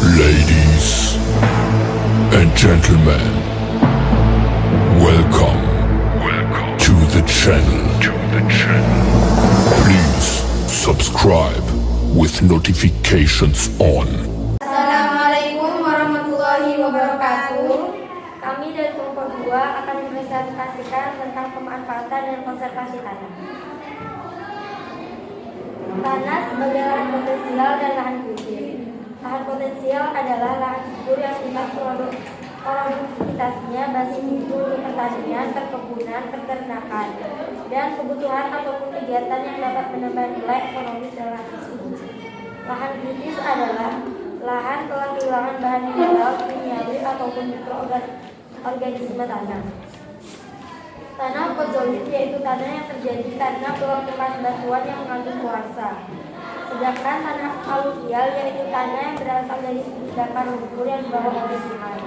Ladies and gentlemen, welcome to the channel. Please subscribe with notifications on. Assalamualaikum warahmatullahi wabarakatuh. Kami dari kelompok 2 akan mempresentasikan tentang pemanfaatan dan konservasi tanah. Tanah sebagai lahan potensial dan lahan kritis. Lahan potensial adalah lahan subur yang tingkat produktivitasnya masih tinggi untuk pertanian, perkebunan, peternakan, dan kebutuhan ataupun kegiatan yang dapat menambah nilai ekonomis dari lahan tersebut. Lahan kritis adalah lahan telah kehilangan bahan mineral, kimiawi, ataupun mikroorganisme tanah. Tanah pozolit yaitu tanah yang terjadi karena pelumpukan batuan yang mengandung kuarsa. Sedangkan tanah aluvial yaitu tanah yang berasal dari endapan lumpur yang dibawa oleh sungai.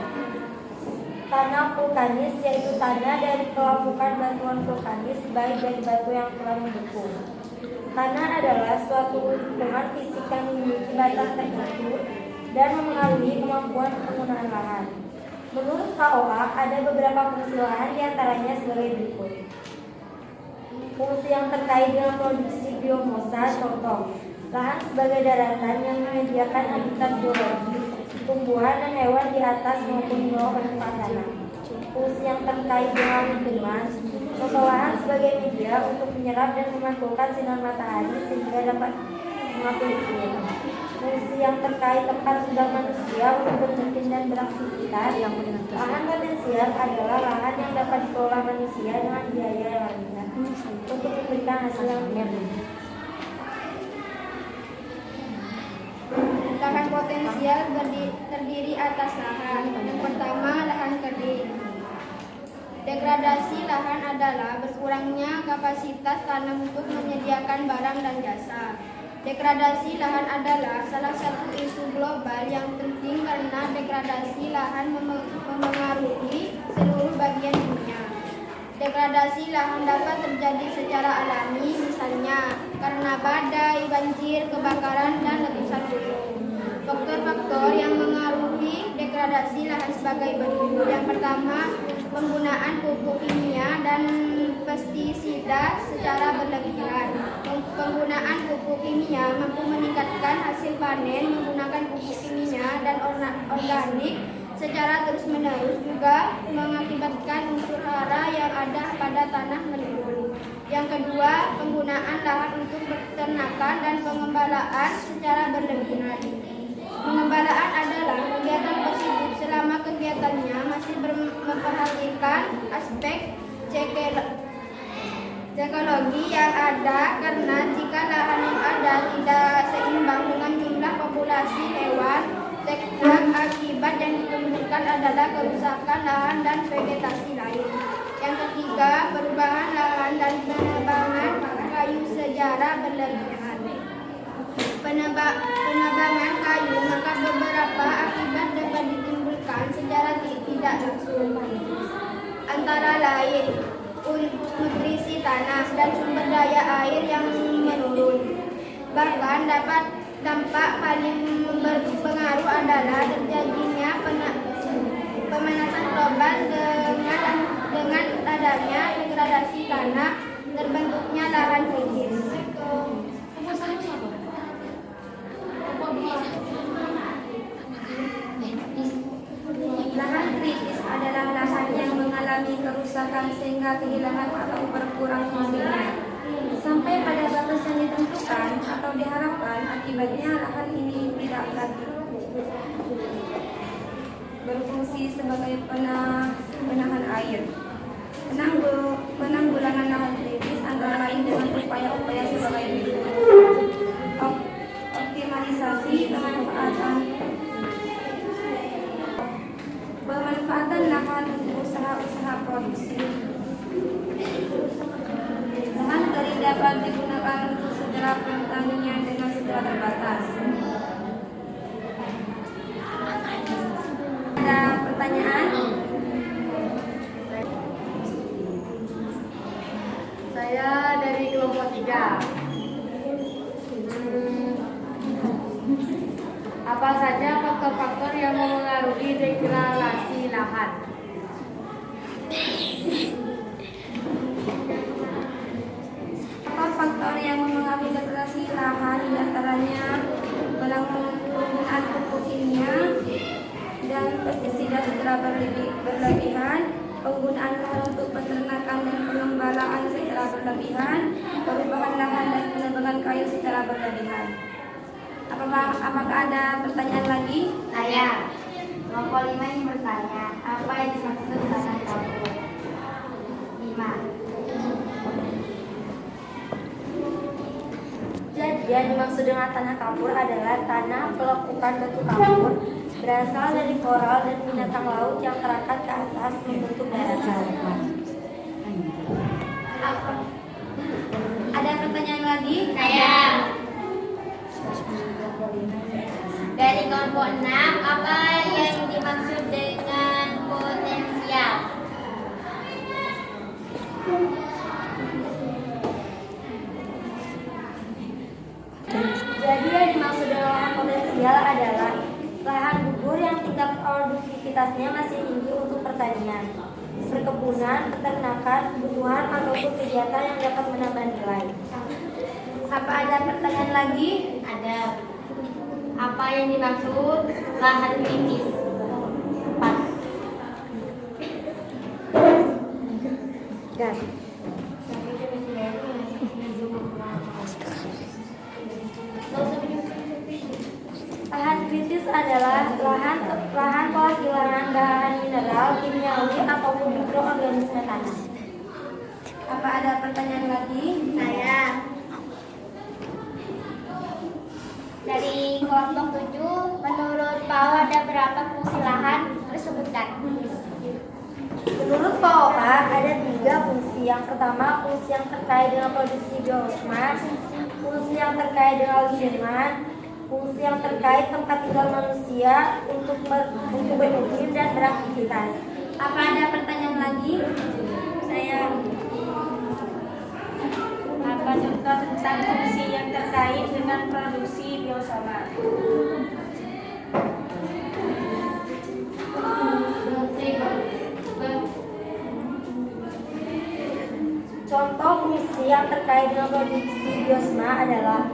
Tanah vulkanis yaitu tanah dari pelumpukan batuan vulkanis baik dari batu yang telah mendukung. Tanah adalah suatu lingkungan fisik yang memiliki batas tertentu dan memengaruhi kemampuan penggunaan lahan. Menurut KOA, ada beberapa fungsi lahan diantaranya sebagai berikut. Fungsi yang terkait dengan produksi biomasa, contoh, lahan sebagai daratan yang menyediakan habitat biologi, tumbuhan dan hewan di atas maupun di bawah permukaan tanah. Fungsi yang terkait dengan lingkungan, contoh lahan sebagai media untuk menyerap dan memantulkan sinar matahari sehingga dapat mengatur iklim. Fungsi yang terkait tempat tinggal manusia untuk bermukim dan beraktivitas. Lahan potensial adalah lahan yang dapat dikelola manusia dengan biaya yang rendah untuk memberikan hasil yang lebih. Lahan potensial terdiri atas lahan. Yang pertama, lahan kering. Degradasi lahan adalah berkurangnya kapasitas tanah untuk menyediakan barang dan jasa. Degradasi lahan adalah salah satu isu global yang penting karena degradasi lahan memengaruhi seluruh bagian dunia. Degradasi lahan dapat terjadi secara alami, misalnya karena badai, banjir, kebakaran, dan letusan gunung. Faktor-faktor yang mengaruhi degradasi lahan sebagai berikut. Yang pertama, penggunaan pupuk kimia dan pestisida secara berlebihan. Penggunaan pupuk kimia mampu meningkatkan hasil panen. Menggunakan pupuk kimia dan organik secara terus-menerus juga mengakibatkan unsur hara yang ada pada tanah menurun. Yang kedua, penggunaan lahan untuk peternakan dan pengembalaan secara berlebihan. Pengembalaan adalah kegiatan positif selama kegiatannya masih memperhatikan aspek ekologi yang ada, karena jika lahan yang ada tidak seimbang dengan jumlah populasi hewan, akibat yang ditimbulkan adalah kerusakan lahan dan vegetasi lain. Yang ketiga, perubahan lahan dan penebangan kayu secara berlebihan. Penebangan kayu, maka beberapa akibat dapat ditimbulkan secara tidak langsung, antara lain nutrisi tanah dan sumber daya air yang menurun. Bahkan dampak paling berpengaruh adalah terjadinya pemanasan global dengan adanya degradasi tanah, terbentuknya lahan kritis. Lahan kritis adalah lahan yang mengalami kerusakan sehingga kehilangan atau berkurang fungsinya sampai pada batas yang ditentukan atau diharapkan. Akibatnya lahan ini tidak lagi berfungsi sebagai penahan air. Penanggulangan lahan kritis antara lain dengan upaya-upaya sebagai berikut. Optimalisasi pemanfaatan lahan untuk usaha-usaha produksi. Lahan kering dapat digunakan untuk segera pertanian dengan segera terbatas. Ada pertanyaan? Saya dari kelompok 3. Apa saja faktor-faktor degradasi lahan. Apa faktor yang mempengaruhi degradasi lahan? Di antaranya penggunaan pupuk kimia dan pestisida secara berlebihan, penggunaan lahan untuk peternakan dan pengembalaan secara berlebihan, perubahan lahan dan penebangan kayu secara berlebihan. Apakah ada pertanyaan lagi? Saya, kelompok 5 yang bertanya, apa yang dimaksud tanah kapur? 5. Jadi yang dimaksud dengan tanah kapur adalah tanah pelekukan batu kapur berasal dari koral dan binatang laut yang terangkat ke atas membentuk daratan. Ada pertanyaan lagi? Saya. Dari kelompok 6, apa yang dimaksud dengan potensial? Jadi yang dimaksud dengan lahan potensial adalah lahan gugur yang tingkat produktivitasnya masih tinggi untuk pertanian, perkebunan, peternakan, kebutuhan ataupun kegiatan yang dapat menambah nilai. Apa ada pertanyaan lagi? Ada. Apa yang dimaksud lahan kritis? 4. Dan lahan kritis adalah lahan telah kehilangan bahan mineral, kimiawi ataupun mikroorganisme tanah. Apa ada pertanyaan lagi? Saya. Dari kelompok 7, menurut PAO ada berapa fungsi lahan? Tersebutkan. Menurut PAOK ada 3 fungsi. Yang pertama, fungsi yang terkait dengan produksi biosma, fungsi yang terkait dengan lingkungan, fungsi yang terkait tempat tinggal manusia untuk bermukim dan beraktivitas. Apa ada pertanyaan lagi? Saya. Apa contoh tentang fungsi yang terkait dengan produksi biosoma? Contoh fungsi yang terkait dengan produksi biosma adalah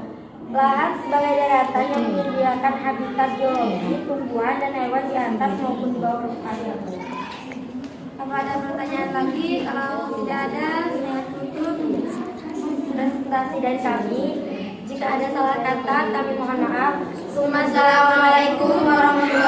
lahan sebagai daratan yang menyediakan habitat biologi, tumbuhan dan hewan di atas maupun di bawah permukaan. Apa ada pertanyaan lagi? Kalau tidak ada, saya tutup presentasi dari kami. Jika ada salah kata, kami mohon maaf. Assalamualaikum warahmatullahi wabarakatuh.